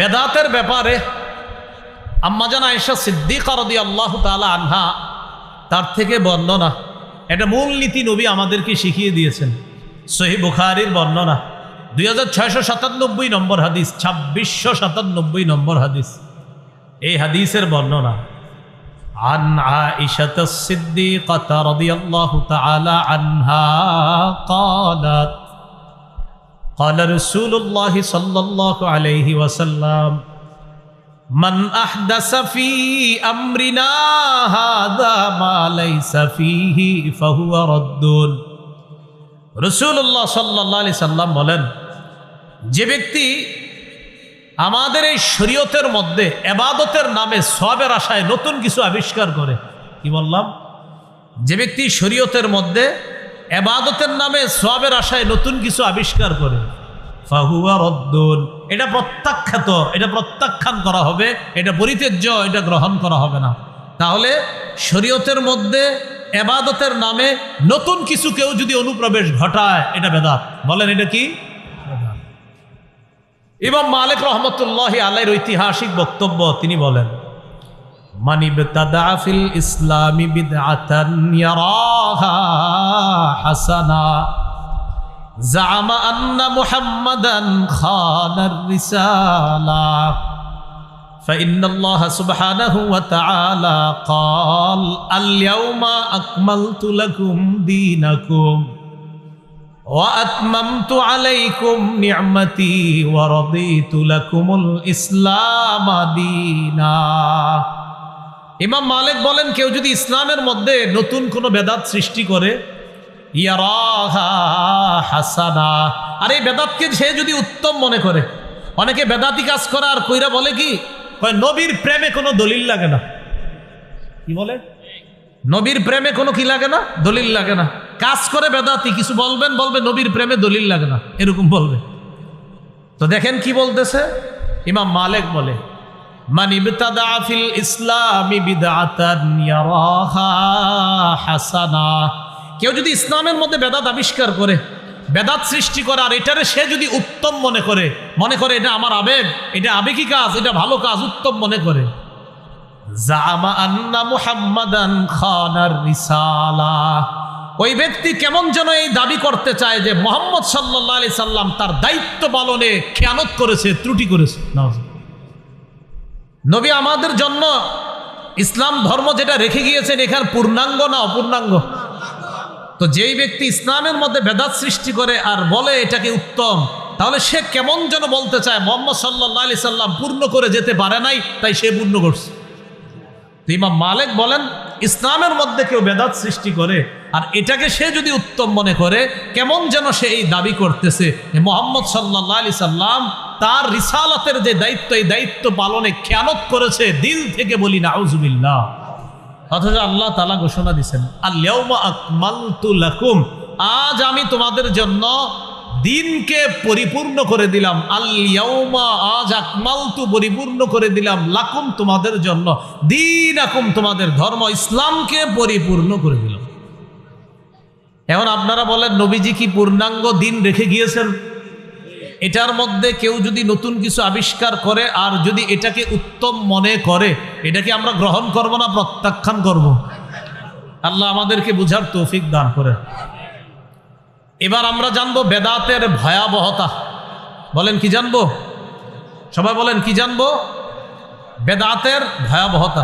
বেদাতের ব্যাপারে আম্মাজান আয়েশা সিদ্দিকা রাদিয়াল্লাহু তাআলা আনহা তার থেকে বর্ণনা, এটা মূলনীতি নবী আমাদেরকে শিখিয়ে দিয়েছেন। সহিহ বুখারীর বর্ণনা 2697 নম্বর হাদিস, 2697 নম্বর হাদিস। এই হাদিসের বর্ণনা আন আয়েশা সিদ্দিকা রাদিয়াল্লাহু তাআলা আনহা قالت قال رسول الله صلى الله عليه وسلم من أحدث في أمرنا هذا ما ليس فيه فهو رد। রাসূলুল্লাহ সাল্লাল্লাহু আলাইহি সাল্লাম বলেন, যে ব্যক্তি আমাদের এই শরীয়তের মধ্যে ইবাদতের নামে সওয়াবের আশায় নতুন কিছু আবিষ্কার করে, কি বললাম? যে ব্যক্তি শরীয়তের মধ্যে ইবাদতের নামে সওয়াবের আশায় নতুন কিছু আবিষ্কার করে, ফাহুয়া রদ্দুন, এটা প্রত্যাখ্যাত, এটা প্রত্যাখ্যান করা হবে, এটা পরিত্যাজ্য, এটা গ্রহণ করা হবে না। তাহলে শরীয়তের মধ্যে ইবাদতের নামে নতুন কিছু কেউ যদি অনুপ্রবেশ ঘটায়, এটা বেদাত। বলেন এটা কি? ইমাম মালিক রহমতুল্লাহি আলাইহির ঐতিহাসিক বক্তব্য, তিনি বলেন, মান ইবতাদা ফিল ইসলামি বিদআতান ইয়ারাহা হাসানা জামা আন্না মুহাম্মাদান খানার রিসালা فإن الله سبحانه وتعالى قال اليوم أكملت لكم دينكم وأتممت عليكم نعمتي ورضيت لكم الإسلام دينا। ইমাম মালিক বলেন, কেউ যদি ইসলামের মধ্যে নতুন কোনো বেদাত সৃষ্টি করে, ইয়ারাহা হাসানা, আর এই বেদাতকে সে যদি উত্তম মনে করে, অনেকে বেদাতি কাজ করে আর কইরা বলে কি, নবীর প্রেমে কোনো দলিল লাগে না। কি বলে? নবীর প্রেমে কোনো কি লাগে না? দলিল লাগে না। কাজ করে বেদাতি, কিছু বলবেন, বলবে নবীর প্রেমে দলিল লাগে না, এরকম বলবে। তো দেখেন কি বলতেছে ইমাম মালিক, বলে মান ইবতাদা ফিল ইসলামি বিদআতান ইয়ারাহা হাসানা, কেউ যদি ইসলামের মধ্যে বেদাত আবিষ্কার করে, বেদাত সৃষ্টি করে, আর এটারে সে যদি উত্তম মনে করে এটা আমার আবেগ, এটা আবেগী কাজ, এটা ভালো কাজ, উত্তম মনে করে, জামা আন্না মুহাম্মাদান খানার রিসালা, ওই ব্যক্তি কেমন যেন এই দাবি করতে চায় যে মুহাম্মদ সাল্লাল্লাহু আলাইহি সাল্লাম তার দায়িত্ব পালনে খেয়ানত করেছে, ত্রুটি করেছে। নবী আমাদের জন্য ইসলাম ধর্ম যেটা রেখে গিয়েছেন, এখানে পূর্ণাঙ্গ না অপূর্ণাঙ্গ? তো যেই ব্যক্তি ইসলামের মধ্যে বেদাত সৃষ্টি করে আর বলে এটাকে উত্তম, তাহলে সে কেমন যেন বলতে চায় মুহাম্মদ সাল্লাল্লাহু আলাইহি সাল্লাম পূর্ণ করে যেতে পারে নাই, তাই সে পূর্ণ করছে। তো ইমাম মালিক বলেন, ইসলামের মধ্যে কেউ বেদাত সৃষ্টি করে আর এটাকে সে যদি উত্তম মনে করে, কেমন যেন সে এই দাবি করতেছে যে মুহাম্মদ সাল্লাল্লাহু আলাইহি সাল্লাম তার রিসালাতের যে দায়িত্ব, এই দায়িত্ব পালনে খেয়ানত করেছে। দিল থেকে বলি নাউজুবিল্লাহ। অথচ আল্লাহ তাআলা ঘোষণা দিয়েছেন, আল ইয়াউমা আকমালতু লাকুম, আজ আমি তোমাদের জন্য দিনকে পরিপূর্ণ করে দিলাম। আল ইয়াউমা, আজ আকমালতু, পরিপূর্ণ করে দিলাম, লাকুম, তোমাদের জন্য, দীনাকুম, তোমাদের ধর্ম ইসলামকে পরিপূর্ণ করে দিলাম। এখন আপনারা বলেন, নবীজি কি পূর্ণাঙ্গ দিন রেখে গিয়েছেন? এটার মধ্যে কেউ যদি নতুন কিছু আবিষ্কার করে আর যদি এটাকে উত্তম মনে করে, এটাকে আমরা গ্রহণ করব না প্রত্যাখ্যান করব? আল্লাহ আমাদেরকে বুঝার তৌফিক দান করে। এবার আমরা জানবো বেদাতের ভয়াবহতা। বলেন কি জানবো? সবাই বলেন কি জানবো? বেদাতের ভয়াবহতা।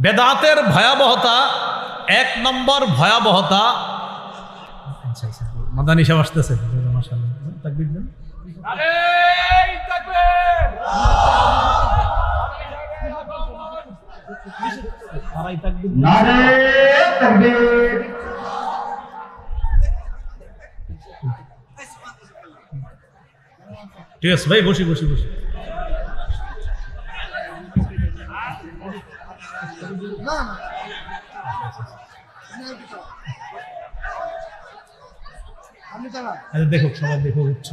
বেদাতের ভয়াবহতা, এক নম্বর ভয়াবহতা, মাদানী সাহেব আসতেছে, মাশাআল্লাহ, তাকবীর দেন। আরে তাকবীর, আরে তাকবীর, নারে তাকবীর। ঠিক আছে ভাই, বসি। দেখো, সবাই দেখো, উচ্চ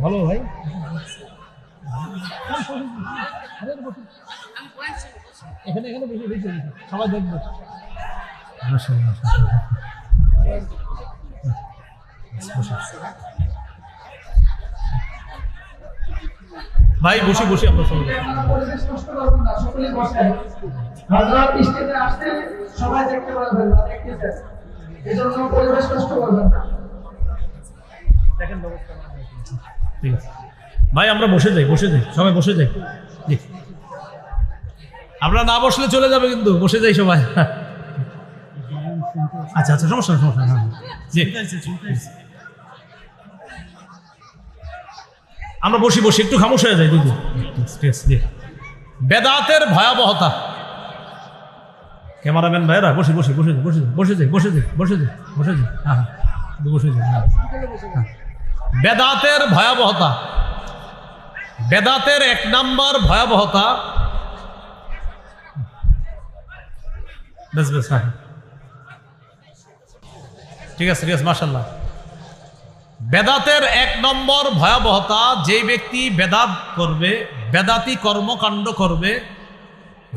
ভালো ভাই। এখানে এখানে বেশি বেশি সবাই দেখবে। ভাই বসে বসে আমরা সবাই পরিবেশ নষ্ট করবেন না, সকলেই বসেন। হযরত স্টেজে আসতে সবাই দেখতে পারবেন না, দেখতেছেন, এজন্য পরিবেশ নষ্ট করবেন না। দেখেন ব্যবস্থা ঠিক আছে ভাই, আমরা বসে যাই সবাই বসে যাই। জি, আমরা না বসলে চলে যাবে, কিন্তু বসে যাই সবাই। আচ্ছা আচ্ছা, সমস্যা না। জি, আমরা বসি একটু খামোশ হয়ে যাই দিদি। বেদাতের ভয়াবহতা। ক্যামেরাম্যান ভাইরা বসে যাই। হ্যাঁ, বসে যাই। বেদাতের ভয়াবহতা। বেদাতের 1 নম্বর ভয়াবহতা, বেশ হ্যাঁ ঠিক আছে মাশাআল্লাহ। বেদাতের 1 নম্বর ভয়াবহতা, যে ব্যক্তি বেদাত করবে, বেদাতি কর্মকাণ্ড করবে,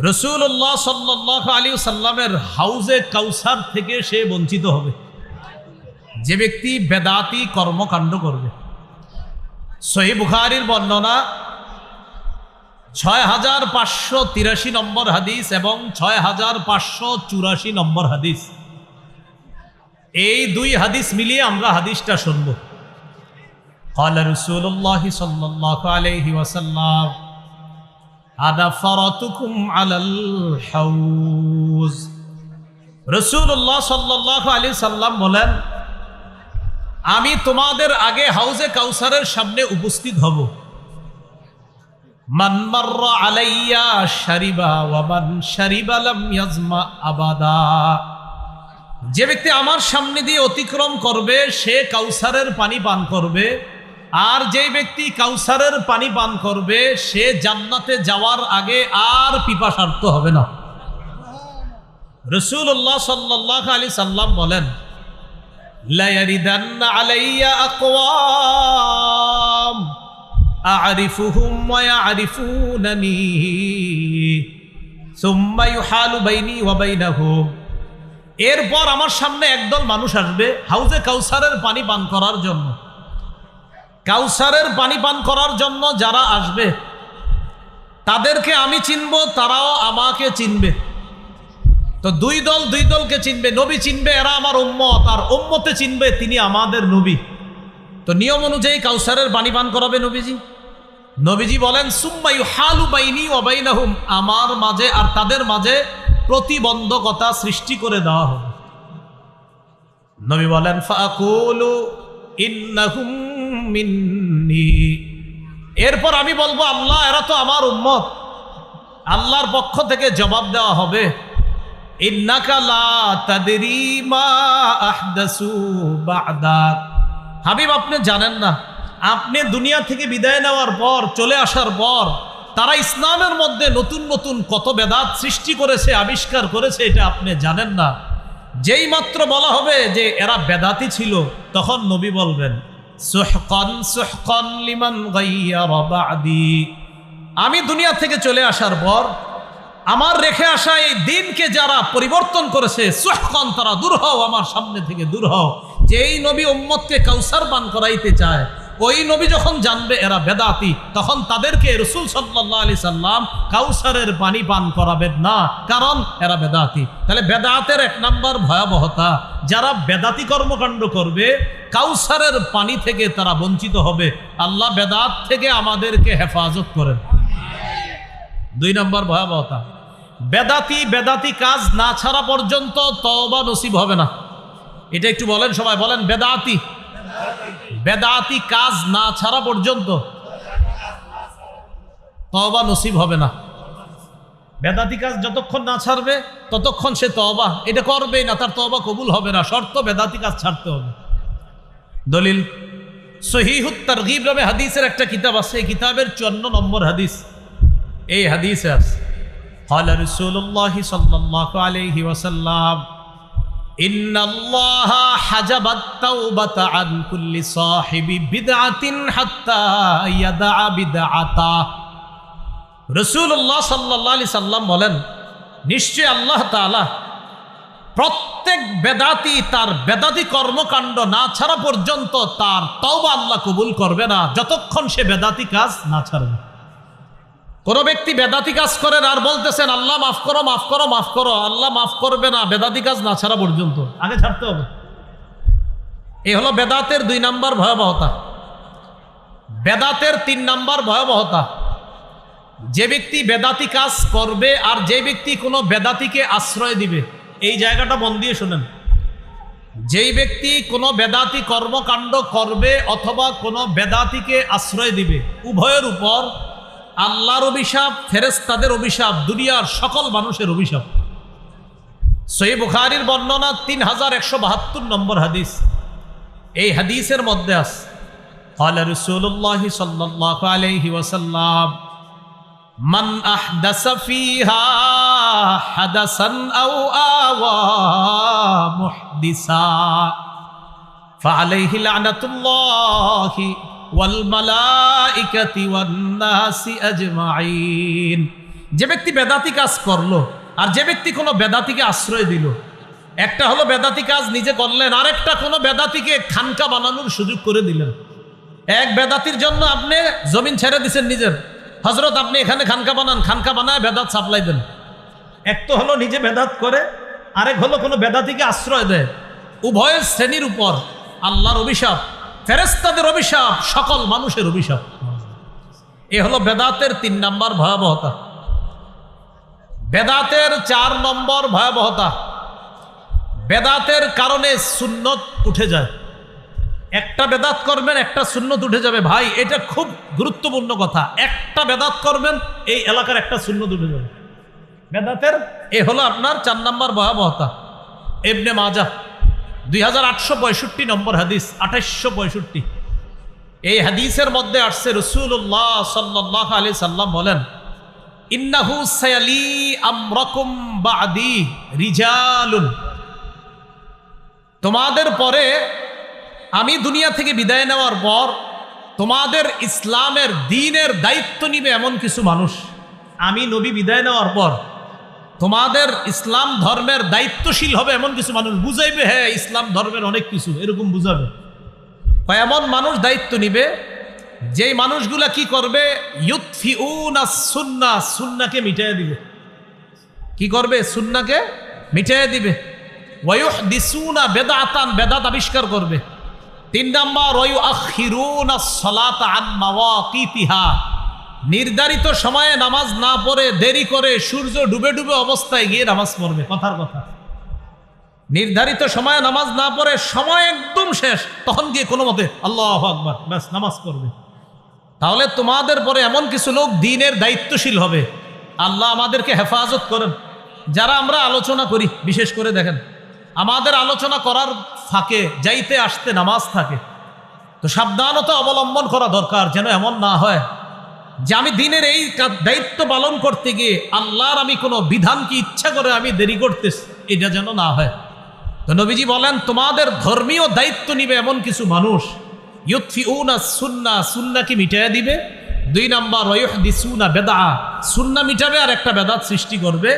রাসূলুল্লাহ সাল্লাল্লাহু আলাইহি ওয়াসাল্লামের হাউজে কাউসার থেকে সে বঞ্চিত হবে। যে ব্যক্তি বেদাতি কর্মকাণ্ড করবে, সহিহ বুখারীর বর্ণনা 6583 নম্বর হাদিস এবং 6584 নম্বর হাদিস, এই 2 হাদিস মিলিয়ে আমরা হাদিসটা শুনব। قال رسول الله صلى الله عليه وسلم انا فرطكم على الحوض। রাসূলুল্লাহ সাল্লাল্লাহু আলাইহি সাল্লাম বলেন, আমি তোমাদের আগে হাউজে কাউসারের সামনে উপস্থিত হব। মান মাররা আলাইয়া শারিবা ওয়া মান শারিবা লাম ইয়াজমা আবাদা। যে ব্যক্তি আমার সামনে দিয়ে অতিক্রম করবে সে কাউসারের পানি পান করবে, আর যে ব্যক্তি কাউসারের পানি পান করবে সে জান্নাতে যাওয়ার আগে আর পিপাসার্ত হবে না। রাসূলুল্লাহ সাল্লাল্লাহু আলাইহি সাল্লাম বলেন, লা ইয়ারিদান্না আলাইয়া আকওয়াম আ'রিফুহুম ওয়া ইয়া'রিফুনানি সুম্মা ইউহালু বাইনি ওয়া বাইনাহুম। এরপর আমার সামনে একদল মানুষ আসবে হাউজে কাউসারের পানি পান করার জন্য। কাউসারের পানি পান করার জন্য যারা আসবে তাদেরকে আমি চিনব, তারাও আমাকে চিনবে। তো দুই দলকে চিনবে। নবী চিনবে এরা আমার উম্মত, আর উম্মতে চিনবে তিনি আমাদের নবী। তো নিয়ম অনুযায়ী কাউসারের পানি পান করাবে নবীজি বলেন, সুম্মা ইউহালু বাইনি ওয়া বাইনাহুম, আমার মাঝে আর তাদের মাঝে প্রতিবন্ধকতা সৃষ্টি করে দেওয়া হবে। নবী বলেন, ফাকুলু ইন্নাহুম মিন্নি। এরপর আমি বলবো, আল্লাহ এরা তো আমার উম্মত। আল্লাহর পক্ষ থেকে জবাব দেওয়া হবে, ইন্নাকা লা তাদরি মা আহদাসু বা'দাক। হাবিব, আপনি জানেন না, আপনি দুনিয়া থেকে বিদায় নেওয়ার পর, চলে আসার পর তারা ইসলামের মধ্যে নতুন নতুন কত বেদাত সৃষ্টি করেছে, আবিষ্কার করেছে, এটা আপনি জানেন না। যেই মাত্র বলা হবে যে এরা বেদাতি ছিল, তখন নবী বলবেন, সুহকান সুহকান লিমান গায়্যারা বা'দি। আমি দুনিয়া থেকে চলে আসার পর আমার রেখে আসা এই দিনকে যারা পরিবর্তন করেছে, সুহকান, তারা দূর হও, আমার সামনে থেকে দূর হও। যেই নবী উম্মতকে কাউসার পান করাইতে চায়, ওই নবী যখন জানবে এরা বেদাতি, তখন তাদেরকে রাসূল সাল্লাল্লাহু আলাইহি সাল্লাম কাউসারের পানি পান করাবেন না, কারণ এরা বেদাতি। তাহলে বেদাতের 1 নম্বর ভয়াবহতা, যারা বেদাতি কর্মকাণ্ড করবে কাউসারের পানি থেকে তারা বঞ্চিত হবে। আল্লাহ বেদাত থেকে আমাদেরকে হেফাজত করেন। 2 নম্বর ভয়াবহতা, বেদাতি কাজ না ছাড়া পর্যন্ত তওবা নসিব হবে না। এটা একটু বলেন সবাই, বলেন বেদাতি কাজ না ছাড়া পর্যন্ত তওবা নসিব হবে না। বেদাতি কাজ যতক্ষণ না ছাড়বে ততক্ষণ সে তওবা এটা করবেই না, তার তওবা কবুল হবে না। শর্ত বেদাতি কাজ ছাড়তে হবে। দলিল সহিহুত তারগীব নামে হাদিসের একটা কিতাব আছে, এই কিতাবের 54 নম্বর হাদিস। এই হাদিসে আছে, قال رسول الله صلى الله عليه وسلم إن الله حجب التوبة عن كل صاحب بدعة حتى يدع بدعته। রাসূলুল্লাহ সাল্লাল্লাহু আলাইহি সাল্লাম বলেন, নিশ্চয় আল্লাহ তাআলা প্রত্যেক বেদাতি তার বেদাতি কর্মকাণ্ড না ছাড়া পর্যন্ত তার তওবা আল্লাহ কবুল করবে না, যতক্ষণ সে বেদাতি কাজ না ছাড়বে। কোন ব্যক্তি বেদাতি কাজ করেন আর বলতেছেন আল্লাহ মাফ করো মাফ করো মাফ করো, আল্লাহ মাফ করবে না বেদাতি কাজ না ছাড়া পর্যন্ত, আগে ছাড়তে হবে। এই হলো বেদাতের 2 নাম্বার ভয়াবহতা। বেদাতের 3 নাম্বার ভয়াবহতা, যে ব্যক্তি বেদাতি কাজ করবে আর যে ব্যক্তি কোনো বেদাতিকে আশ্রয় দিবে। এই জায়গাটা মন দিয়ে শুনেন, যেই ব্যক্তি কোনো বেদাতি কর্মকাণ্ড করবে অথবা কোনো বেদাতিকে আশ্রয় দিবে, উভয়ের উপর আল্লাহর অভিশাপ, ফেরেশতাদের অভিশাপ, দুনিয়ার সকল মানুষের অভিশাপ। সহিহ বুখারীর বর্ণনা 3172 নম্বর হাদিস। এই হাদিসের মধ্যে আছে ক্বালা রাসূলুল্লাহ সাল্লাল্লাহু আলাইহি ওয়াসাল্লাম মান আহদাসা ফিহা হাদাসান আও আওয়া মুহদিসা ফাআলাইহি লানাতুল্লাহি ওয়াল মালাইকাতি ওয়ান নাসি আজমাইন। যে ব্যক্তি বেদাতি কাজ করলো আর যে ব্যক্তি কোনো বেদাতিকে আশ্রয় দিল, একটা হলো বেদাতি কাজ নিজে করলেন, আরেকটা কোনো বেদাতিকে খানকা বানানোর সুযোগ করে দিলেন। এক বেদাতির জন্য আপনি জমিন ছেড়ে দিচ্ছেন নিজের, হযরত আপনি এখানে খানকা বানান, খানকা বানায় বেদাত সাপ্লাই দেন। এক তো হলো নিজে বেদাত করে, আরেক হলো কোনো বেদাতিকে আশ্রয় দেয়। উভয় শ্রেণীর উপর আল্লাহর অভিশাপ, ফেরেশতাদের অভিশাপ, সকল মানুষের অভিশাপ। এ হলো বেদাতের 3 নাম্বার ভয়াবহতা। বেদাতের 4 নম্বর ভয়াবহতা, বেদাতের কারণে সুন্নত উঠে যায়। একটা বেদাত করবেন, একটা সুন্নত উঠে যাবে। ভাই, এটা খুব গুরুত্বপূর্ণ কথা। একটা বেদাত করবেন, এই এলাকার একটা সুন্নত উঠে যাবে। বেদাতের এ হলো আপনার 4 নম্বর ভয়াবহতা। ইবনে মাজাহ 2865 নম্বর হাদিস, 2865। এই হাদিসের মধ্যে আসছে রাসূলুল্লাহ সাল্লাল্লাহু আলাইহি সাল্লাম বলেন, ইন্নাহু সায়ালি আমরাকুম বাদি রিজালুন, তোমাদের পরে আমি দুনিয়া থেকে বিদায় নেওয়ার পর তোমাদের ইসলামের দ্বীনের দায়িত্ব নিবে এমন কিছু মানুষ। আমি নবী বিদায় নেওয়ার পর তোমাদের ইসলাম ধর্মের দায়িত্বশীল হবে এমন কিছু মানুষ। বুঝাইবে, হ্যাঁ ইসলাম ধর্মের অনেক কিছু, এরকম বুঝাবে। এমন মানুষ দায়িত্ব নিবে, যেই মানুষগুলা কি করবে, ইউতফিউনা সুন্নাহ, সুন্নাহকে মিটাইয়া দিবে। কি করবে? সুন্নাহকে মিটাইয়া দিবে। ওয়ায়ুহদিসুনা বেদাতান, বেদাত আবিষ্কার করবে। 3 নাম্বার, ওয়ায়ুআখিরুনা সলাতা আন মাওয়াকিতিহা, নির্ধারিত সময়ে নামাজ না পড়ে দেরি করে সূর্য ডুবে ডুবে অবস্থায় গিয়ে নামাজ পড়বে। কথার কথা, নির্ধারিত সময়ে নামাজ না পড়ে সময় একদম শেষ, তখন গিয়ে কোনো মতে আল্লাহু আকবার, ব্যাস নামাজ পড়বে। তাহলে তোমাদের পরে এমন কিছু লোক দ্বীনের দায়িত্বশীল হবে। আল্লাহ আমাদেরকে হেফাজত করেন। যারা আমরা আলোচনা করি, বিশেষ করে দেখেন আমাদের আলোচনা করার ফাঁকে যাইতে আসতে নামাজ থাকে, তো সাবধানতা অবলম্বন করা দরকার, যেন এমন না হয় যে আমি দিনের এই দায়িত্ব পালন করতে গিয়ে আল্লাহর আমি কোনো বিধানকে ইচ্ছা করে আমি দেরি করতেছি, এটা যেন না হয়। তো নবীজি বলেন, তোমাদের ধর্মীয় দায়িত্ব নিবে এমন কিছু মানুষ, ইউতফিউনা সুন্নাহ, সুন্নাহকে মিটাইয়া দিবে। 2 নাম্বার, ওয়ায়ুহদিসুনা বেদআ, সুন্নাহ মিটাবে আর একটা বেদাত সৃষ্টি করবে।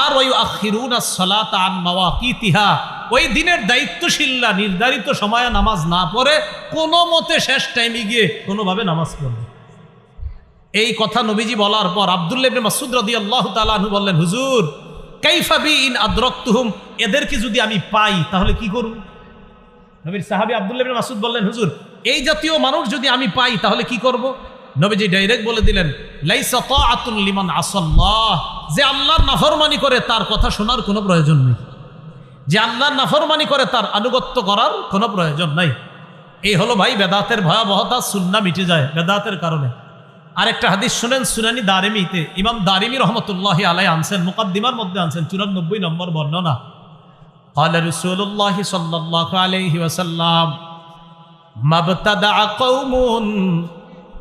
আর ওয়ায়ুআখিরুনা সলাতা আন মাওয়াকিতিহা, ওই দিনের দায়িত্বশীলরা নির্ধারিত সময়ে নামাজ না পড়ে কোনো মতে শেষ টাইমে গিয়ে কোনোভাবে নামাজ পড়বে। এই কথা নবীজি বলার পর আব্দুল্লাহ ইবনে মাসউদ রাদিয়াল্লাহু তাআলা আনহু বললেন, হুজুর কাইফা বি ইন আদরাকতুহুম, এদেরকে যদি আমি পাই তাহলে কি করব? নবীর সাহাবী আব্দুল্লাহ ইবনে মাসউদ বললেন, হুজুর এই জাতীয় মানুষ যদি আমি পাই তাহলে কি করব? নবীজি ডাইরেক্ট বলে দিলেন, লাইসা তাআতুন লিমান আসাল্লাহ, যে আল্লাহর নাফরমানি করে তার কথা শোনার কোনো প্রয়োজন নেই, যে আল্লাহর নাফরমানি করে তার আনুগত্য করার কোনো প্রয়োজন নাই। এই হলো ভাই বেদাতের ভয়াবহতা, সুন্নাহ মিটে যায় বেদাতের কারণে। আরেকটা হাদিস শুনেন, সুনানি দারিমিতে ইমাম দারিমি রহমতুল্লাহি আলাইহি আনছেন, মুকাদ্দিমার মধ্যে আনছেন 94 নম্বর বর্ণনা। ক্বালা রাসূলুল্লাহ সাল্লাল্লাহু আলাইহি ওয়াসাল্লাম মাবতাদাআ কওমুন,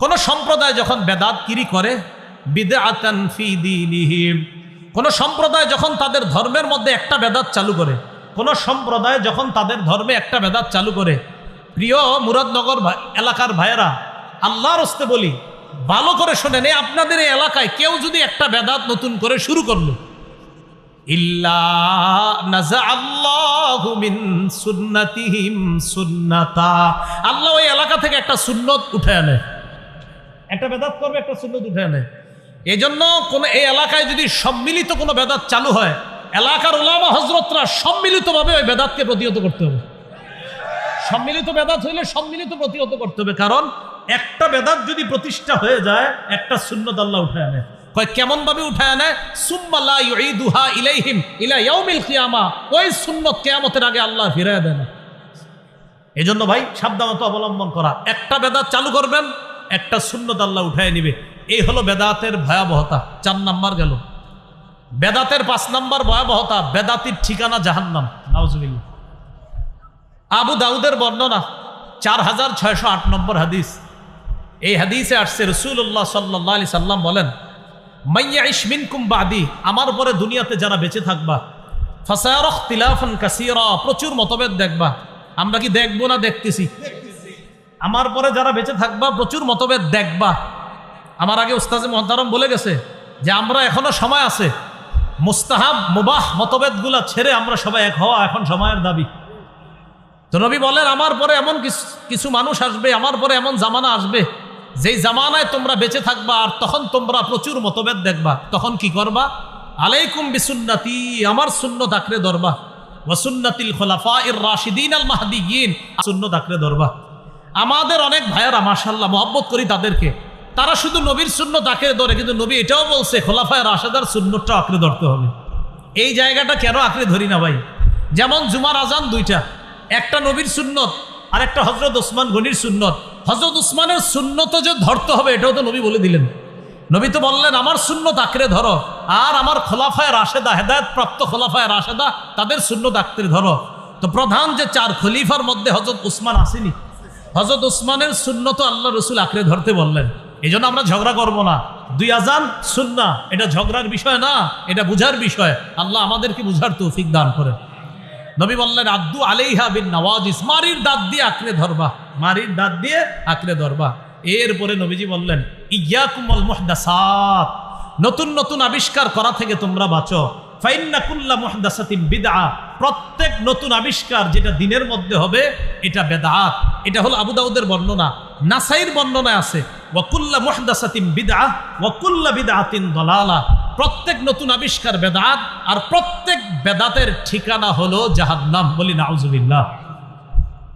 কোন সম্প্রদায় যখন বেদাতগিরি করে, বিদআতান ফি দীনিহিম, কোন সম্প্রদায় যখন তাদের ধর্মের মধ্যে একটা বেদাত চালু করে, কোন সম্প্রদায় যখন তাদের ধর্মে একটা বেদাত চালু করে, প্রিয় মুরাদনগর এলাকার ভাইয়েরা, আল্লাহর রাস্তে বলি, ভালো করে শোনেন, আপনাদের এই এলাকায় কেউ যদি একটা বেদাত নতুন করে শুরু করলো, ইল্লা নাযাআল্লাহু মিন সুন্নাতিহিম সুন্নাতা, আল্লাহ ওই এলাকা থেকে একটা সুন্নত উঠে আনে, একটা বেদাত করবে, একটা সুন্নত উঠে আনে। এই জন্য কোন এই এলাকায় যদি সম্মিলিত কোনো বেদাত চালু হয়, এলাকার উলামা হযরতরা সম্মিলিতভাবে ওই বেদাতকে প্রতিহত করতে হবে। সম্মিলিত বেদাত হইলে সম্মিলিত প্রতিহত করতে হবে, কারণ একটা বেদাত যদি প্রতিষ্ঠা হয়ে যায়, একটা সুন্নত আল্লাহ উঠে আনে। কয় কেমন ভাবে উঠে আনে? সুম্মা লা ইউঈদুহা ইলাইহিম ইলা ইয়াউমিল কিয়ামা, ওই সুন্নত কিয়ামতের আগে আল্লাহ ফিরিয়ে দেন। এজন্য ভাই সাবধানতা অবলম্বন করা, একটা বেদাত চালু করবেন, একটা সুন্নত আল্লাহ উঠায় নিবে। এই হলো বেদাতের ভয়াবহতা। 4 নাম্বার গেল। বেদাতের 5 নাম্বার ভয়াবহতা, বেদাতির ঠিকানা জাহান্নাম। নাউজুবিল্লাহ। আবু দাউদের বর্ণনা 4608 নম্বর হাদিস। এই হাদিসে আসছে রাসূলুল্লাহ সাল্লাল্লাহু আলাইহি সাল্লাম বলেন, মাইয়াইশ মিনকুম বাদি, আমার পরে দুনিয়াতে যারা বেঁচে থাকবা, ফাসায়ারা ইখতিলাফান কাসীরা, প্রচুর মতভেদ দেখবা। আমরা কি দেখবো না দেখতেছি? আমার পরে যারা বেঁচে থাকবা প্রচুর মতভেদ দেখবা। আমার আগে উস্তাজে মুহতারাম বলে গেছে যে আমরা এখনো সময় আছে, মুস্তাহাব মুবাহ মতভেদগুলা ছেড়ে আমরা সবাই এক হওয়া এখন সময়ের দাবি। তো নবী বলেন, আমার পরে এমন কিছু মানুষ আসবে, আমার পরে এমন জামানা আসবে, যেই জামানায় তোমরা বেঁচে থাকবা, আর তখন তোমরা প্রচুর মতভেদ দেখবা। তখন কি করবা? আলাইকুম বিসুন্নতি, আমার সুন্নত আঁকড়ে ধরবা, ওয়া সুন্নাতিল খুলাফাইর রাশিদিন আল মাহদিয়িন, সুন্নত আঁকড়ে ধরবা। আমাদের অনেক ভাইয়েরা মাশাআল্লাহ মহব্বত করি তাদেরকে, তারা শুধু নবীর সুন্নত আঁকড়ে ধরে, কিন্তু নবী এটাও বলছে খোলাফায়ে রাশেদার সুন্নতটা আঁকড়ে ধরতে হবে। এই জায়গাটা কেন আঁকড়ে ধরি না ভাই? যেমন জুমার আজান দুইটা, একটা নবীর সুন্নত আর একটা হযরত ওসমান গনির সুন্নত। হযরত ওসমানের সুন্নত যে ধরতে হবে এটাও তো নবী বলে দিলেন। নবী তো বললেন আমার সুন্নত আঁকড়ে ধরো, আর আমার খোলাফায়ে রাশেদা, হেদায়েত প্রাপ্ত খোলাফায়ে রাশেদা, তাদের সুন্নত আঁকড়ে ধরো। তো প্রধান যে 4 খলিফার মধ্যে হযরত ওসমান আসেনি, হযরত ওসমানের সুন্নত আল্লাহ রসুল আঁকড়ে ধরতে বললেন। এই জন্য আমরা ঝগড়া করব না। 2 আজান সুন্নাহ, এটা ঝগড়ার বিষয় না, এটা বুঝার বিষয়। আল্লাহ আমাদেরকে বুঝার তৌফিক দান করেন। নবী বললেন আদ্দু আলাইহা বিন নওয়াজিস, মারির দাঁত দিয়ে আঁকড়ে ধরবা, মারির দাঁত দিয়ে আঁকড়ে ধরবা। এরপরে নবীজি বললেন ইয়াকুমুল মুহদাসাত, নতুন নতুন আবিষ্কার করা থেকে তোমরা বাঁচো। ফাইন্না কুল্লা মুহদাসাতিন বিদআ, প্রত্যেক নতুন আবিষ্কার যেটা দিনের মধ্যে হবে এটা বেদাত। এটা হলো আবু দাউদের বর্ণনা। নাসাইর বর্ণনায় আছে ওয়া কুল্লা মুহদাসাতিন বিদআ ওয়া কুল্লা বিদআতিন দালালা, প্রত্যেক নতুন আবিষ্কার বেদাত, আর প্রত্যেক বেদাতের ঠিকানা হলো জাহান্নাম। বলি নাউজুবিল্লাহ।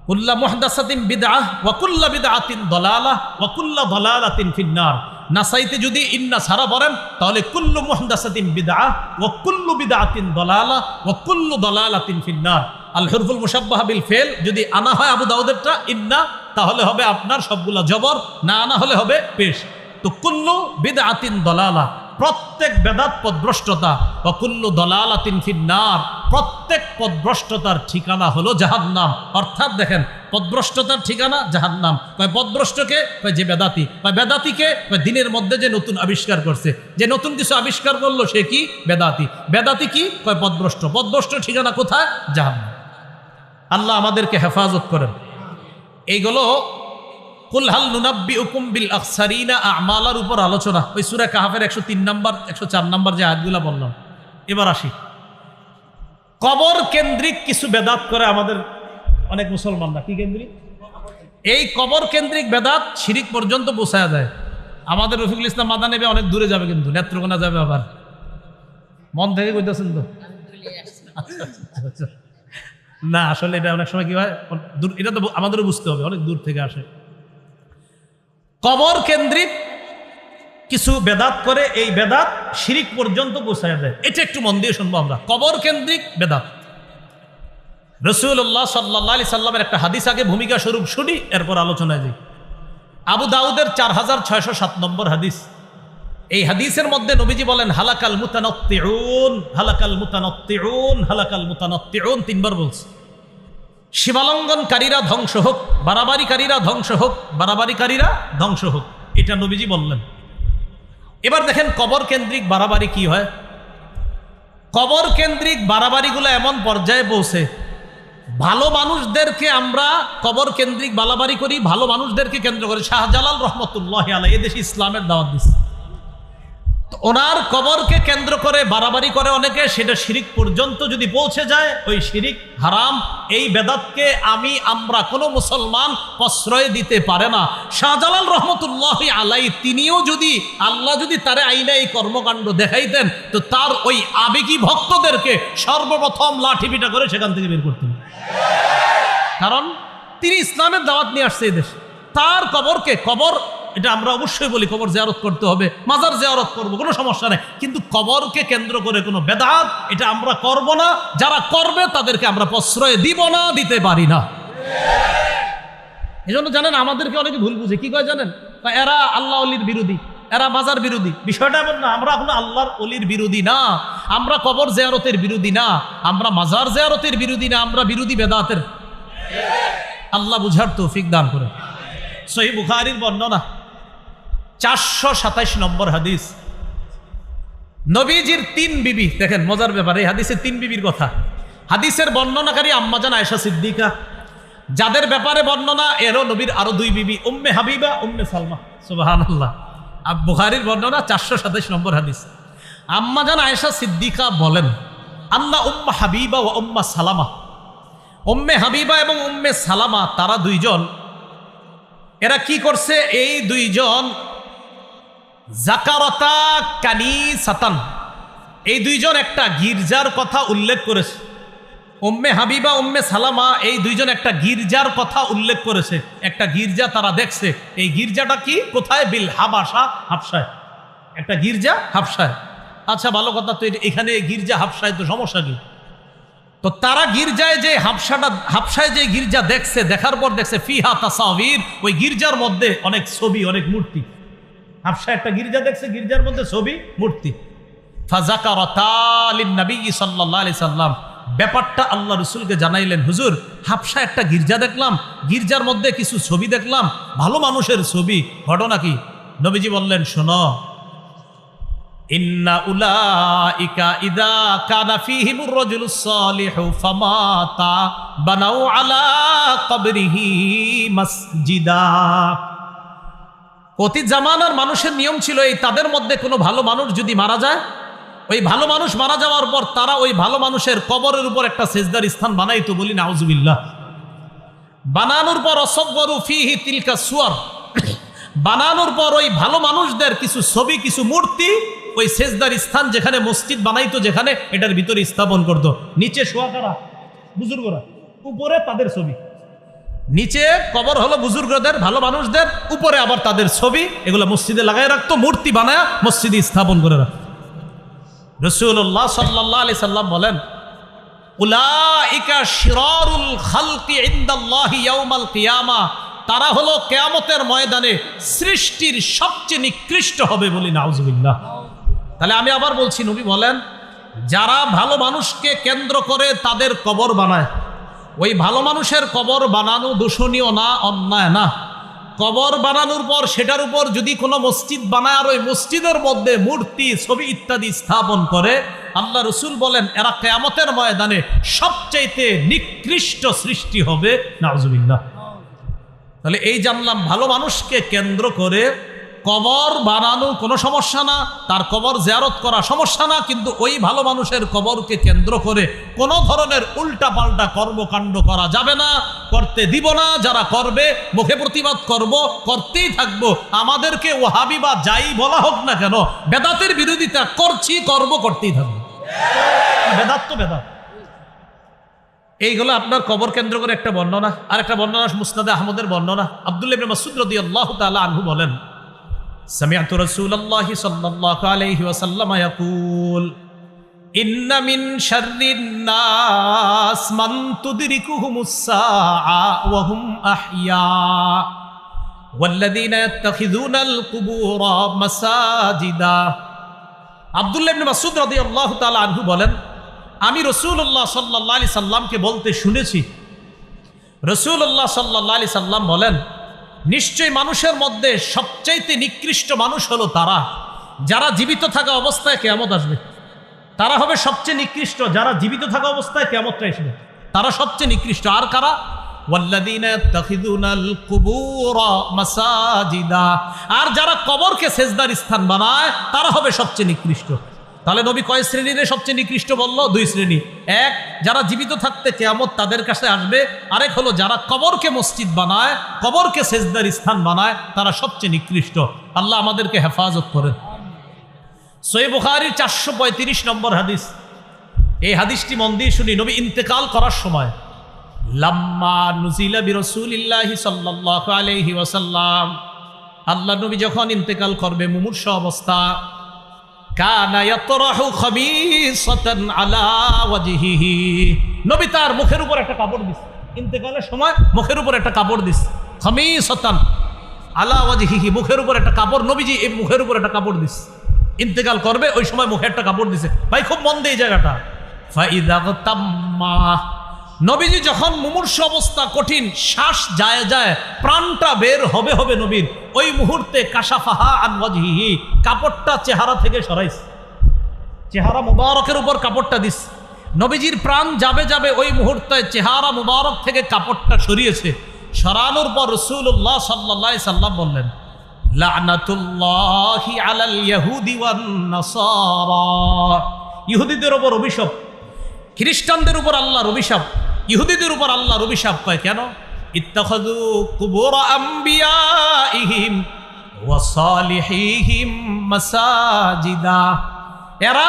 কুল্লা মুহদাসাতিন বিদআহ ওয়া কুল্লা বিদআতিন দালালাহ ওয়া কুল্লা দালালাতিন ফিন্নার। নাসাইতে যদি ইন্না সারা বলেন তাহলে কুল্লু মুহদাসাতিন বিদআহ ওয়া কুল্লু বিদআতিন দালালাহ ওয়া কুল্লু দালালাতিন ফিন্নার। আল হুরফুল মুশাব্বাহা বিল ফেল যদি আনা হয় আবু দাউদেরটা ইন্না, তাহলে হবে আপনার সবগুলা জবর, না আনা হলে হবে পেশ। তো কুল্লু বিদআতিন দালালাহ, প্রত্যেক বেদাত পদভ্রষ্টতা, ওয়া কুল্লু দালালাতিন ফিন্নার, প্রত্যেক পদভ্রষ্টতার ঠিকানা হলো জাহান্নাম। অর্থাৎ দেখেন, পদভ্রষ্টতার ঠিকানা জাহান্নাম। কয় পদভ্রষ্টকে? কয় যে বেদাতি। কয় বেদাতিকে? কয় দিনের মধ্যে যে নতুন আবিষ্কার করছে, যে নতুন কিছু আবিষ্কার করলো সে কি? বেদাতি। বেদাতি কি? কয় পদভ্রষ্ট। পদভ্রষ্ট ঠিকানা কোথায়? জাহান্নাম। আল্লাহ আমাদেরকে হেফাজত করেন। এইগুলো কুল হাল নুনাব্বিউকুম বিল আখসারিনা আমালার উপর আলোচনা, ওই সূরা কাহফের 103 নম্বর 104 নম্বর যে আয়াতগুলো বললাম। এবার আসি, কবর কেন্দ্রিক কিছু বেদাত করে আমাদের অনেক মুসলমানরা। কি কেন্দ্রিক? এই কবর কেন্দ্রিক বেদাত শিরিক পর্যন্ত পৌঁছায়া যায়। আমাদের রফিকুল ইসলাম মাদানী অনেক দূরে যাবে, কিন্তু নেত্রকোনা যাবে। আবার মন থেকে কইতেছেন তো? আচ্ছা, না আসলে এটা অনেক সময় কি হয়, এটা তো আমাদেরও বুঝতে হবে, অনেক দূর থেকে আসে। কবর কেন্দ্রিক কিছু বেদাত করে, এই বেদাত শিরিক পর্যন্ত পৌঁছায় দেয়। এটা একটু মন দিয়ে শুনবো আমরা। কবর কেন্দ্রিক বেদাত, রাসূলুল্লাহ সাল্লাল্লাহু আলাইহি সাল্লামের একটা হাদিস আগে ভূমিকা স্বরূপ শুনি, এরপর আলোচনায় যাই। আবু দাউদের 4607 নম্বর হাদিস। এই হাদিসের মধ্যে নবীজি বলেন হালাকাল মুতানাত্তিউন, হালাকাল মুতানাত্তিউন, হালাকাল মুতানাত্তিউন, 3 বার বলছে। সীমালঙ্ঘনকারীরা ধ্বংস হোক, বাড়াবাড়িকারীরা ধ্বংস হোক, বাড়াবাড়িকারীরা ধ্বংস হোক, এটা নবীজি বললেন। এবার দেখেন কবর কেন্দ্রিক বাড়াবাড়ি কি হয়। কবর কেন্দ্রিক বাড়াবাড়িগুলো এমন পর্যায়ে পৌঁছে, ভালো মানুষদেরকে আমরা কবর কেন্দ্রিক বাড়াবাড়ি করি, ভালো মানুষদেরকে কেন্দ্র করে। শাহজালাল রহমতুল্লাহ আলাইহি এদেশে ইসলামের দাওয়াত দিচ্ছে। তো ওনার কবরকে কেন্দ্র করে বাড়াবাড়ি করে অনেকে, সেটা শিরিক পর্যন্ত যদি পৌঁছে যায়, ওই শিরিক হারাম। এই বেদাতকে আমরা কোনো মুসলমান প্রশ্রয় দিতে পারে না। শাহজালাল রহমতুল্লাহ আলাই তিনিও যদি আল্লাহ যদি তারে আইনা এই কর্মকাণ্ড দেখাইতেন, তো তার ওই আবেগী ভক্তদেরকে সর্বপ্রথম লাঠি পিটা করে সেখান থেকে বের করতেন। কারণ তিনি ইসলামের দাওয়াত নিয়ে আসছে এই দেশে। তার কবর এটা আমরা অবশ্যই বলি, কবর জিয়ারত করতে হবে, মাজার জিয়ারত করবো, কোনো সমস্যা নেই, কিন্তু কবরকে কেন্দ্র করে কোনো বেদাত এটা আমরা করব না। যারা করবে তাদেরকে আমরা প্রশ্রয় দিব না, দিতে পারি না। এই জন্য জানেন আমাদেরকে অনেকে ভুল বুঝে, কি কয় জানেন, এরা আল্লাহ অলির বিরোধী, এরা মাজার বিরোধী। বিষয়টা এমন না, আমরা এখন আল্লাহর অলির বিরোধী না, আমরা কবর জিয়ারতের বিরোধী না, আমরা মাজার জিয়ারতের বিরোধী না, আমরা বিরোধী বেদাতের। আল্লাহ বুঝার তৌফিক দান করে। সহিহ বুখারীর বর্ণনা 427 নম্বর হাদিস। নবীজির 3 বিবি, দেখেন মজার ব্যাপার, এই হাদিসে 3 বিবির কথা। হাদিসের বর্ণনাকারী আম্মাজান আয়েশা সিদ্দিকা, যাদের ব্যাপারে বর্ণনা এরও নবীর আরো 2 বিবি, উম্মে হাবিবা, উম্মে সালমা। সুবহানাল্লাহ। বুখারীর বর্ণনা 427 নম্বর হাদিস। আম্মাজান আয়েশা সিদ্দিকা বলেন, আন্না উম্মে হাবিবা ও উম্মে সালামা, উম্মে হাবিবা এবং উম্মে সালামা তারা দুইজন, এরা কি করছে, এই দুইজন জাকারাতা কানিসাতান, এই দুইজন একটা গির্জার কথা উল্লেখ করেছে। উম্মে হাবিবা উম্মে সালামা এই দুইজন একটা গির্জার কথা উল্লেখ করেছে। একটা গির্জা তারা দেখছে। এই গির্জাটা কি, কোথায়, বিল হাবাসা, হাবশায়। একটা গির্জা হাবশায়। আচ্ছা ভালো কথা, তো এখানে গির্জা হাবশায়, তো সমস্যা কি? তো তারা গির্জায় যে হাবশায় যে গির্জা দেখছে, দেখার পর দেখছে ফিহা তাসাবির, ওই গির্জার মধ্যে অনেক ছবি, অনেক মূর্তি। হাবশায় একটা গির্জা দেখছে, গির্জার মধ্যে ছবি, মূর্তি। ফাযাকারাতা লিন-নবী সাল্লাল্লাহু আলাইহি সাল্লাম, ব্যাপারটা আল্লাহ রাসূলকে জানাইলেন, হুজুর হাবশায় একটা গির্জা দেখলাম, গির্জার মধ্যে কিছু ছবি দেখলাম, ভালো মানুষের ছবি, ঘটনা কি? নবীজি বললেন, শোনো, ইন্না উলাইকা ইযা কানা ফীহিমুর রাজুলুস সালিহু ফামাতা বানাউ আলা কবরিহি মসজিদা। অতীত জামানার মানুষের নিয়ম ছিল, এই তাদের মধ্যে কোনো ভালো মানুষ যদি মারা যায়, ওই ভালো মানুষ মারা যাওয়ার পর তারা ওই ভালো মানুষের কবরের উপর একটা সেজদার স্থান বানাইতো, বলি নাউজুবিল্লাহ। বানানোর পর অসগরু ফিহি তিলকা সুয়ার, বানানোর পর ওই ভালো মানুষদের কিছু ছবি, কিছু মূর্তি ওই সেজদার স্থান যেখানে মসজিদ বানাইতো, যেখানে এটার ভিতরে স্থাপন করতো। নিচে শোয়া কারা, বুজুর্গরা, উপরে তাদের ছবি। নিচে কবর হলো বুজুর্গদের, ভালো মানুষদের, উপরে আবার তাদের ছবি, এগুলো মসজিদে লাগাই রাখতো, মূর্তি বানায় মসজিদে স্থাপন করে রাখতো। রাসূলুল্লাহ সাল্লাল্লাহু আলাইহি সাল্লাম বলেন, উলাইকা শিরারুল খালকি ইনদাল্লাহি ইয়াউমাল কিয়ামা, তারা হলো কিয়ামতের ময়দানে সৃষ্টির সবচেয়ে নিকৃষ্ট হবে, বলি নাউজুবিল্লাহ। তাহলে আমি আবার বলছি, নবী বলেন, যারা ভালো মানুষকে কেন্দ্র করে তাদের কবর বানায়, ওই ভালো মানুষের কবর বানানো দূষণীয় না, অন্যায় না। কবর বানানোর পর সেটার উপর যদি কোনো মসজিদ বানায় আর ওই মসজিদের মধ্যে মূর্তি, ছবি ইত্যাদি স্থাপন করে, আল্লাহ রাসূল বলেন এরা কিয়ামতের ময়দানে সবচাইতে নিকৃষ্ট সৃষ্টি হবে, নাউজুবিল্লাহ। তাহলে এই জানলাম, ভালো মানুষকে কেন্দ্র করে কবর বানানো কোনো সমস্যা না, তার কবর জিয়ারত করা সমস্যা না, কিন্তু ওই ভালো মানুষের কবরকে কেন্দ্র করে কোনো ধরনের উল্টাপাল্টা কর্মকাণ্ড করা যাবে না, করতে দিব না। যারা করবে মুখে প্রতিবাদ করব, করতেই থাকবো। আমাদেরকে ওয়াহাবি বা যাই বলা হোক না কেন, বেদাতের বিরোধিতা করছি, করব, করতেই থাকবো। বেদাত তো বেদাত। এইগুলো আপনার কবর কেন্দ্র করে একটা বর্ণনা। আর একটা বর্ণনা মুসনাদে আহমদের বর্ণনা। আব্দুল্লাহ ইবনে মাসউদ রাদিয়াল্লাহু তাআলা আনহু বলেন, সামি'তু রাসূলুল্লাহি সাল্লাল্লাহু আলাইহি ওয়াসাল্লাম ইয়াকুল, ইন্না মিন শাররিন নাস মান তুদরিকুহুমুস সাআ ওয়া হুম আহইয়া ওয়াল্লাযীনা ইয়াত্তাখিযুনাল কুবুরা মাসাজিদা। আব্দুল্লাহ ইবনে মাসউদ রাদিয়াল্লাহু তাআলা আনহু বলেন, আমি রাসূলুল্লাহ সাল্লাল্লাহু আলাইহি সাল্লামকে বলতে শুনেছি, রাসূলুল্লাহ সাল্লাল্লাহু আলাইহি সাল্লাম বলেন, নিশ্চয় মানুষের মধ্যে সবচাইতে নিকৃষ্ট মানুষ হলো তারা যারা জীবিত থাকা অবস্থায় কিয়ামত আসবে। তারা হবে সবচেয়ে নিকৃষ্ট যারা জীবিত থাকা অবস্থায় কিয়ামতটা আসবে, তারা সবচেয়ে নিকৃষ্ট। আর কারা? ওয়াল্লাযীনা ইয়াত্তাখিযুনাল কুবুরা মাসাজিদা, আর যারা কবরকে সেজদার স্থান বানায় তারা হবে সবচেয়ে নিকৃষ্ট। তাহলে নবী কয় শ্রেণীর সবচেয়ে নিকৃষ্ট বলল? দুই শ্রেণী। এক, যারা জীবিত থাকতে কিয়ামত তাদের কাছে আসবে। আরেক হলো যারা কবরকে মসজিদ বানায়, কবরকে সেজদার স্থান বানায়, তারা সবচেয়ে নিকৃষ্ট। আল্লাহ আমাদেরকে হেফাজত করেন। সহিহ বুখারীর 435 নম্বর হাদিস। এই হাদিসটি মন দিয়ে শুনি। নবী ইন্তেকাল করার সময়, লাম্মা নুজিলা বিরাসূলিল্লাহি সাল্লাল্লাহু আলাইহি ওয়াসাল্লাম, আল্লাহ নবী যখন ইন্তেকাল করবে মুমূর্ষ অবস্থা, কানা ইয়াতরাহু খামিসাতান আলা ওয়াজহিহি, নবী তার মুখের উপর একটা কাপড় দিছে। ইন্তেকালের সময় মুখের উপর একটা কাপড় দিছে। খামিসাতান আলা ওয়াজহিহি, মুখের উপর একটা কাপড়, নবীজি এই মুখের উপর একটা কাপড় দিছে। ইন্তেকাল করবে ওই সময় মুখে একটা কাপড় দিছে। ভাই খুব মন দিয়ে এই জায়গাটা। ফাইদা তাম্মা, নবীজি যখন মুমূর্ষ অবস্থা, কঠিন শ্বাস যায় যায়, প্রাণটা বের হবে হবে নবীর, ওই মুহূর্তে কাশাফাহা আন ওয়াজহিহি, কাপড়টা চেহারা থেকে সরাইছে। চেহারা মুবারকের উপর কাপড়টা দিস। নবীজির প্রাণ যাবে যাবে ওই মুহূর্তে চেহারা মুবারক থেকে কাপড়টা সরিয়েছে। সরানোর পর রাসূলুল্লাহ সাল্লাল্লাহু আলাইহি সাল্লাম বললেন, লা'নাতুল্লাহি আলাল ইয়াহুদি ওয়ান নাসারা, ইহুদিদের উপর অভিশাপ, খ্রিস্টানদের উপর আল্লাহর অভিশাপ, ইহুদিদের উপর আল্লাহর অভিশাপ। কয় কেন? ইত্তাখাযু কুবুর আমবিয়াইহিম ওয়া সালিহিহিম মাসাজিদা, এরা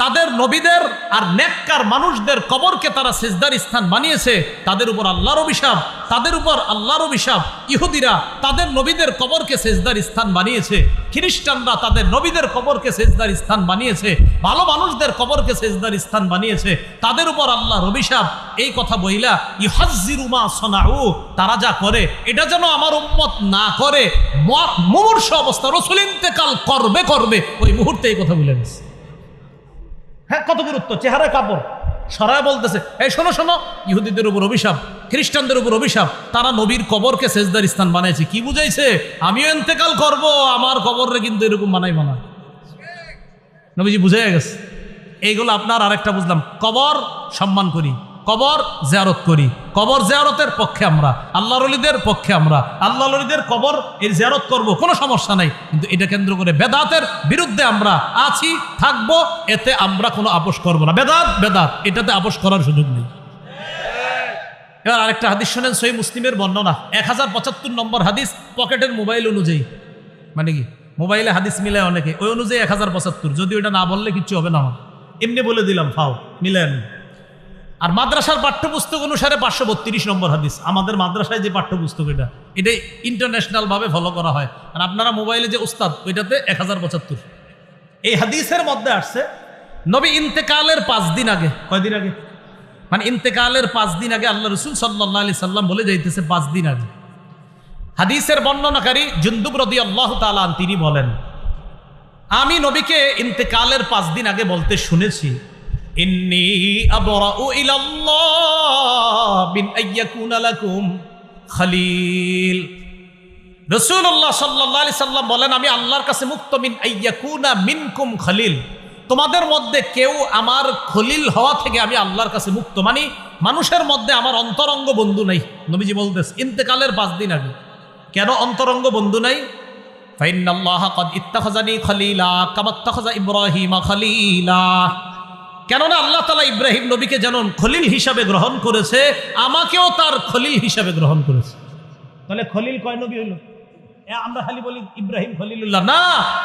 তাদের নবীদের আর নেককার মানুষদের কবরকে তারা সিজদার স্থান বানিয়েছে, তাদের উপর আল্লাহর অভিশাপ, তাদের উপর আল্লাহর অভিশাপ। ইহুদিরা তাদের নবীদের কবরকে সিজদার স্থান বানিয়েছে, খ্রিস্টানরা তাদের নবীদের কবরকে সিজদার স্থান বানিয়েছে, ভালো মানুষদের কবরকে সিজদার স্থান বানিয়েছে, তাদের উপর আল্লাহর অভিশাপ। এই কথা বইলা ইউহাজ্জিরু মা সানাউ, তারা যা করে এটা যেন আমার উম্মত না করে। মুমূর্ষ অবস্থা, রাসূল ইন্তেকাল করবে করবে ওই মুহূর্তে এই কথা বলে গেছে। হ্যাঁ, কত গুরুত্ব। চেহারা কাপড় সরায় বলতেছে, এই শোনো শোনো, ইহুদিদের উপর অভিশাপ, খ্রিস্টানদের উপর অভিশাপ, তারা নবীর কবরকে সেজদার স্থান বানাইছে। কি বুঝাইছে? আমিও ইন্তেকাল করব, আমার কবরে কিন্তু এরকম বানাইব না। নবীজি বুঝাই গেছে। এইগুলো আপনার আরেকটা বুঝলাম, কবর সম্মান করি, কবর জিয়ারত করি, কবর জিয়ারতের পক্ষে আমরা, আল্লাহর ওলিদের পক্ষে আমরা, আল্লাহর ওলিদের কবর এর জিয়ারত করব, কোনো সমস্যা নাই। কিন্তু এটা কেন্দ্র করে বেদাতের বিরুদ্ধে আমরা আছি, থাকবো, এতে আমরা কোনো আপোষ করব না। বেদাত বেদাত, এটাতে আপোষ করার সুযোগ নেই। এবার আরেকটা হাদিস শোনেন, সহিহ মুসলিমের বর্ণনা 1075 নম্বর হাদিস, পকেটের মোবাইল অনুযায়ী, মানে কি মোবাইলে হাদিস মিলায় অনেকে, ওই অনুযায়ী 1075, যদি ওইটা না বললে কিচ্ছু হবে না, এমনি বলে দিলাম, ফাও মিলেন। আর মাদ্রাসার পাঠ্যপুস্তক অনুসারে 532 নম্বর হাদিস। আমাদের মাদ্রাসায় যে পাঠ্যপুস্তক এটাই ইন্টারন্যাশনাল ভাবে ফলো করা হয়। আর আপনারা মোবাইলে যে উস্তাদ, ওইটাতে 1075। এই হাদিসের মধ্যে আসছে নবী ইন্তেকালের 5 দিন আগে, কয়দিন আগে, মানে ইন্তেকালের 5 দিন আগে আল্লাহ রাসূল সাল্লাল্লাহু আলাইহি সাল্লাম বলে যাইতেছে 5 দিন আগে। হাদিসের বর্ণনাকারী জুনদুব রাদিয়াল্লাহু তাআলা তিনি বলেন, আমি নবীকে ইন্তেকালের 5 দিন আগে বলতে শুনেছি, ইন্নী আবরাউ ইলাল্লাহ বিন আইয়াকুনা লাকুম খলিল। রাসূলুল্লাহ সাল্লাল্লাহু আলাইহি সাল্লাম বলেন, আমি আল্লাহর কাছে মুক্ত, মিন আইয়াকুনা মিনকুম খলিল, তোমাদের মধ্যে কেউ আমার খলিল হওয়া থেকে আমি আল্লাহর কাছে মুক্ত। মানে মানুষের মধ্যে আমার অন্তরঙ্গ বন্ধু নাই। নবীজি বলতেছে ইন্তেকালের 5 দিন আগে। কেন অন্তরঙ্গ বন্ধু নাই? ফাইন্নাল্লাহা ক্বাদ ইত্তাখাযানি খলিলা কামা ইত্তাখাযা ইব্রাহিমা খলিলা, কেননা আল্লাহ তাআলা ইব্রাহিম নবীকে যেমন খলিল হিসাবে গ্রহণ করেছে, আমাকেও তার খলিল হিসাবে গ্রহণ করেছে। তাহলে খলিল কয় নবী হইল? আমরা খালি বলি ইব্রাহিম খলিলুল্লাহ, না,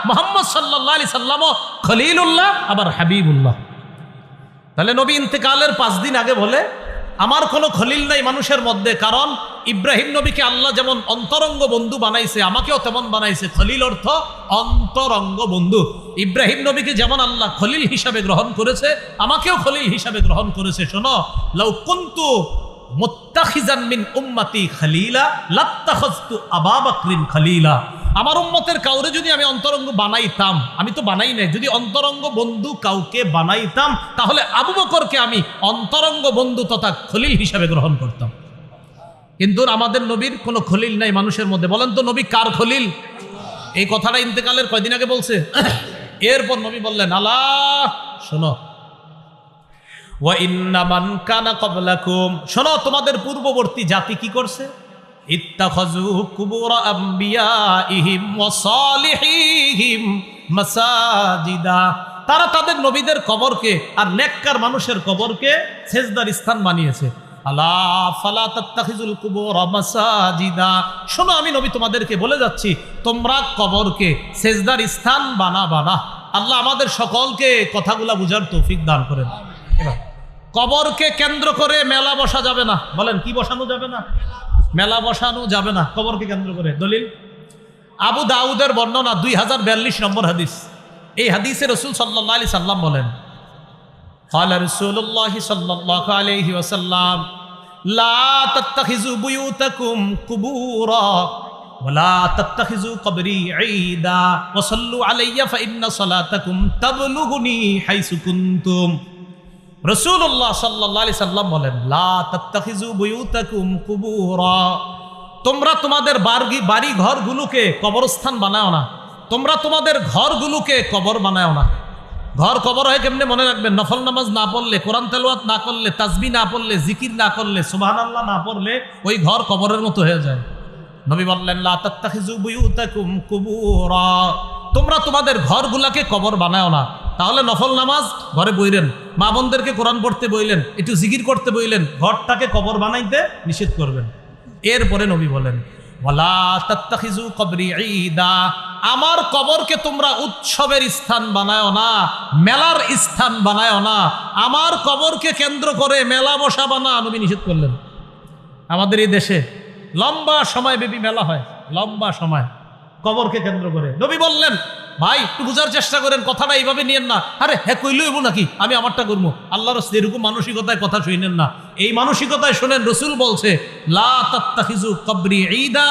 মুহাম্মদ সাল্লাল্লাহু আলাইহি সাল্লামও খলিলুল্লাহ, আবার হাবিবুল্লাহ। তাহলে নবী ইন্তেকালের 5 দিন আগে বলে আমার কোনো খলিল নাই মানুষের মধ্যে, কারণ ইব্রাহিম নবীকে আল্লাহ যেমন অন্তরঙ্গ বন্ধু বানাইছে, আমাকেও তেমন বানাইছে। খলিল অর্থ অন্তরঙ্গ বন্ধু। ইব্রাহিম নবীকে যেমন আল্লাহ খলিল হিসাবে গ্রহণ করেছে, আমাকেও খলিল হিসাবে গ্রহণ করেছে। শোনো, লাউ কুনতু মুত্তাখিজান মিন উম্মতি খলিলা লাত্তাখাযতু আবু বকরিন খলিলা, আমার উম্মতের কাউরে যদি আমি অন্তরঙ্গ বানাইতাম, আমি তো বানাই নাই, যদি অন্তরঙ্গ বন্ধু কাউকে বানাইতাম তাহলে আবু বকরকে আমি অন্তরঙ্গ বন্ধু তথা খলিল হিসাবে গ্রহণ করতাম। কিন্তু আমাদের নবীর কোনো খলিল নাই মানুষের মধ্যে। বলেন তো নবী কার খলিল? এই কথাটা ইন্তেকালের কয়দিন আগে বলছে। এরপর নবী বললেন, আল্লাহ শোনো, ওয়া ইন্না মান কানা ক্বাবলাকুম, শোনো তোমাদের পূর্ববর্তী জাতি কি করছে? ইত্তাখাযু কুবুর আমবিয়াইহিম ওয়া সালিহিহিম মাসাজিদা, তারা তাদের নবীদের কবরকে আর নেককার মানুষের কবরকে সেজদার স্থান বানিয়েছে। আলা ফালা তাত্তাখিজুল কুবুর মাসাজিদা, শোনো আমি নবী তোমাদেরকে বলে যাচ্ছি তোমরা কবরকে সেজদার স্থান বানাবা না। আল্লাহ আমাদের সকলকে কথাগুলা বুঝার তৌফিক দান করেন। এবার কবরকে কেন্দ্র করে মেলা বসা যাবে না। বলেন কি বসানো যাবে না? মেলা বসানো যাবে না কবরকে কেন্দ্র করে। দলিল আবু দাউদের বর্ণনা 2042 নম্বর হাদিস। এই হাদিসে রাসূল সাল্লাল্লাহু আলাইহি সাল্লাম বলেন, ক্বালা রাসূলুল্লাহ সাল্লাল্লাহু আলাইহি ওয়াসাল্লাম লা তাত্তাখিযু বুয়ুতাকুম কুবুরা ওয়া লা তাত্তাখিযু কবরি ঈদা ওয়া সাল্লু আলাইয়া ফা ইন্না সালাতাকুম তাবলুগুনি হাইসু কুনতুম। রাসূলুল্লাহ সাল্লাল্লাহু আলাইহি সাল্লাম বলেন, লা তাত্তাখিযু বুয়ুতাকুম কুবুরা, তোমরা তোমাদের বাড়ি ঘরগুলোকে কবরস্থান বানাও না। তোমরা তোমাদের ঘরগুলোকে কবর বানাও না। ঘর কবর হয় কেমনে মনে রাখবেন? নফল নামাজ না পড়লে, কোরআন তেলাওয়াত না করলে, তাসবিহ না পড়লে, জিকির না করলে, সুবহানাল্লাহ না পড়লে ওই ঘর কবরের মতো হয়ে যায়। নবী বললেন, লা তাত্তাখিযু বুয়ুতাকুম কুবুরা, তোমরা তোমাদের ঘরগুলাকে কবর বানাও না। তাহলে নফল নামাজ ঘরে বইলেন, মা বোনদেরকে কোরআন পড়তে বইলেন, একটু জিকির করতে বইলেন, ঘরটাকে কবর বানাইতে নিষেধ করবেন। এরপরে নবী বলেন, ওয়ালা তাত্তাখিযু কবরি ঈদা, আমার কবরকে তোমরা উৎসবের স্থান বানায়ো না, মেলার স্থান বানায়ো না। আমার কবরকে কেন্দ্র করে মেলা বসাবা না, নবী নিষেধ করলেন। আমাদের এই দেশে লম্বা সময় ব্যাপী মেলা হয়, লম্বা সময় কবরকে কেন্দ্র করে। নবী বললেন, ভাই একটু বুঝার চেষ্টা করেন, কথাটা এইভাবে নিয়েন না। আরে হ্যাঁ কইলেই নাকি আমি আমারটা করবো। আল্লাহর রাসূল এরকম মানসিকতায় কথা শুনেন না। এই মানসিকতায় শোনেন, রাসূল বলছে লা তাত্তাখিযু কবরি ঈদা,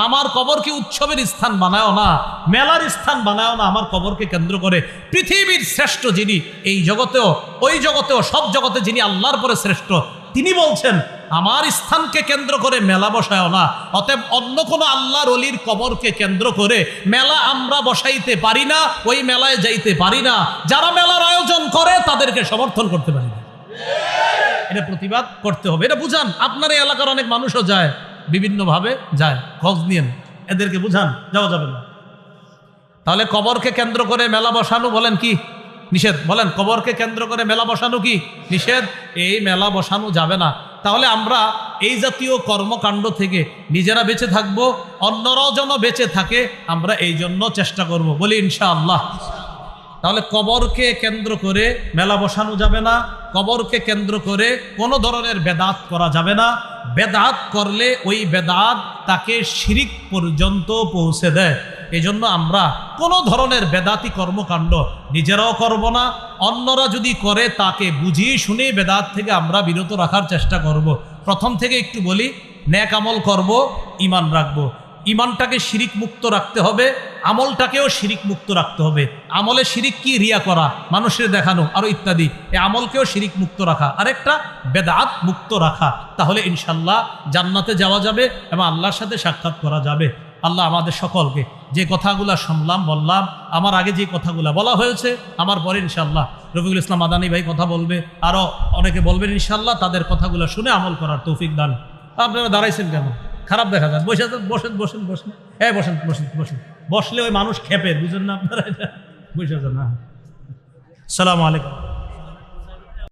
আমার কবরকে উৎসবের স্থান বানায়ও না, মেলার স্থান বানায়ও না। আমার কবরকে কেন্দ্র করে পৃথিবীর শ্রেষ্ঠ যিনি, এই জগতেও ওই জগতেও সব জগতে যিনি আল্লাহর পরে শ্রেষ্ঠ, তিনি বলছেন আমার স্থানকে কেন্দ্র করে মেলা বসায়ও না। অতএব অন্য কোনো আল্লাহর ওলির কবরকে কেন্দ্র করে মেলা আমরা বসাইতে পারি না, ওই মেলায় যাইতে পারি না। যারা মেলার আয়োজন করে তাদেরকে সমর্থন করতে পারি না, এটা প্রতিবাদ করতে হবে। এটা বুঝান, আপনার এই এলাকার অনেক মানুষও যায়, বিভিন্নভাবে যায়, খোঁজ নিয়েন, এদেরকে বুঝান যাওয়া যাবে না। তাহলে কবরকে কেন্দ্র করে মেলা বসানো বলেন কি নিষেধ? বলেন কবরকে কেন্দ্র করে মেলা বসানো কি নিষেধ? এই মেলা বসানো যাবে না। তাহলে আমরা এই জাতীয় কর্মকাণ্ড থেকে নিজেরা বেঁচে থাকব, অন্যরাও যেন বেঁচে থাকে, আমরা এই জন্য চেষ্টা করব, বলি ইনশাআল্লাহ। তাহলে কবরকে কেন্দ্র করে মেলা বসানো যাবে না, কবরকে কেন্দ্র করে কোনো ধরনের বেদাত করা যাবে না। বেদাত করলে ওই বেদাত তাকে শিরিক পর্যন্ত পৌঁছে দেয়। এই জন্য আমরা কোনো ধরনের বেদাতি কর্মকাণ্ড নিজেরাও করব না, অন্যরা যদি করে তাকে বুঝিয়ে শুনে বেদাত থেকে আমরা বিরত রাখার চেষ্টা করব। প্রথম থেকে একটু বলি, নেক আমল করব, ঈমান রাখবো। ঈমানটাকে শিরিক মুক্ত রাখতে হবে, আমলটাকেও শিরিক মুক্ত রাখতে হবে। আমলে শিরিক কি? রিয়া করা, মানুষের দেখানো, আরো ইত্যাদি। এই আমলকেও শিরিক মুক্ত রাখা, আরেকটা বেদাত মুক্ত রাখা। তাহলে ইনশাল্লাহ জান্নাতে যাওয়া যাবে এবং আল্লাহর সাথে সাক্ষাৎ করা যাবে। আল্লাহ আমাদের সকলকে যে কথাগুলা শুনলাম বললাম, আমার আগে যে কথাগুলা বলা হয়েছে, আমার পরে ইনশাল্লাহ রফিকুল ইসলাম মাদানী ভাই কথা বলবে, আরো অনেকে বলবেন ইনশাল্লাহ, তাদের কথাগুলো শুনে আমল করার তৌফিক দান। আপনারা দাঁড়াইছেন কেন? খারাপ দেখা যায়। বসে বসেন বসেন বসেন, হ্যাঁ বসেন বসেন বসেন। বসলে ওই মানুষ খেপে, বুঝেন না আপনারা? এটা বসে যান না। আসসালামু আলাইকুম।